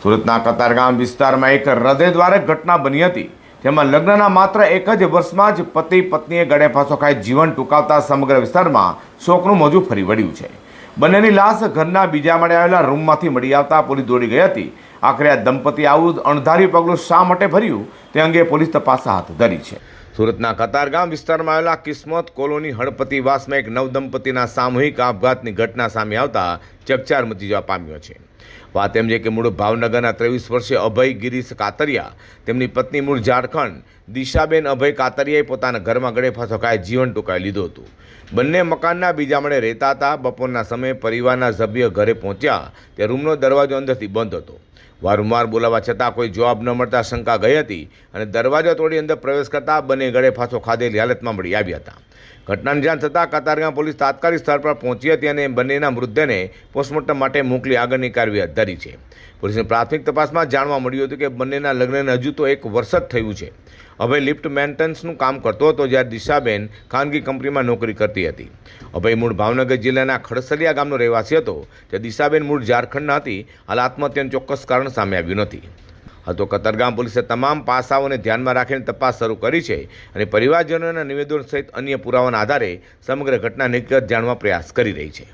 સુરતના કતારગામ વિસ્તારમાં એક હૃદયદ્વારક ઘટના બની હતી, જેમાં લગ્નના માત્ર એક જ વર્ષમાં જ પતિ પત્નીએ ગળે ફાંસો ખાઈ જીવન ટૂંકાવતા સમગ્ર વિસ્તારમાં શોકનું મોજું ફરી વળ્યું છે. બંનેની લાશ ઘરના બીજા માળે આવેલા રૂમમાંથી મળી આવતા પોલીસ દોડી ગઈ હતી. આખરે આ દંપતી આવું અણધાર્યું પગલું શા માટે ભર્યું તે અંગે પોલીસ તપાસ હાથ ધરી છે. સુરતના કતારગામ વિસ્તારમાં આવેલા કિસ્મત કોલોની હળપતિવાસમાં એક નવદંપતીના સામૂહિક આપઘાતની ઘટના સામે આવતા ચકચાર મચી જવા પામ્યો છે. વાત એમ છે કે મૂળ ભાવનગરના 23 વર્ષીય અભય ગિરીશ કાતરિયા, તેમની પત્ની મૂળ ઝારખંડ દિશાબેન અભય કાતરિયાએ પોતાના ઘરમાં ગળે ફાંસો ખાઈ જીવન ટૂંકાવી લીધું હતું. બંને મકાનના બીજા માળે રહેતા હતા. બપોરના સમયે પરિવારના સભ્ય ઘરે પહોંચ્યા તે રૂમનો દરવાજો અંદરથી બંધ હતો. વારંવાર બોલાવવા છતાં કોઈ જવાબ ન મળતા શંકા ગઈ હતી અને દરવાજો તોડી અંદર પ્રવેશ કરતા બંને ગળે ફાંસો ખાધેલી હાલતમાં મળી આવ્યા હતા. ઘટનાની જાણ થતાં કતારગામ પોલીસ તાત્કાલિક સ્થળ પર પહોંચી હતી અને બંનેના મૃતદેહને પોસ્ટમોર્ટમ માટે મોકલી આગળની કાર્યવાહી હાથ ધરી છે. પોલીસની પ્રાથમિક તપાસમાં જાણવા મળ્યું હતું કે બંનેના લગ્નને હજુ તો 1 વર્ષ જ થયું છે. અભય લિફ્ટ મેન્ટેનન્સનું કામ કરતો હતો, જ્યારે દિશાબેન ખાનગી કંપનીમાં નોકરી કરતી હતી. અભય મૂળ ભાવનગર જિલ્લાના ખડસલિયા ગામનો રહેવાસી હતો, જ્યારે દિશાબેન મૂળ ઝારખંડના હતી. હાલ આત્મહત્યાનું ચોક્કસ કારણ સામે આવ્યું નથી. તો કતારગામ પોલીસે તમામ પાસાઓને ધ્યાનમાં રાખીને તપાસ શરૂ કરી છે અને પરિવારજનોના નિવેદનો સહિત અન્ય પુરાવાના આધારે સમગ્ર ઘટના હકીકત જાણવા પ્રયાસ કરી રહી છે.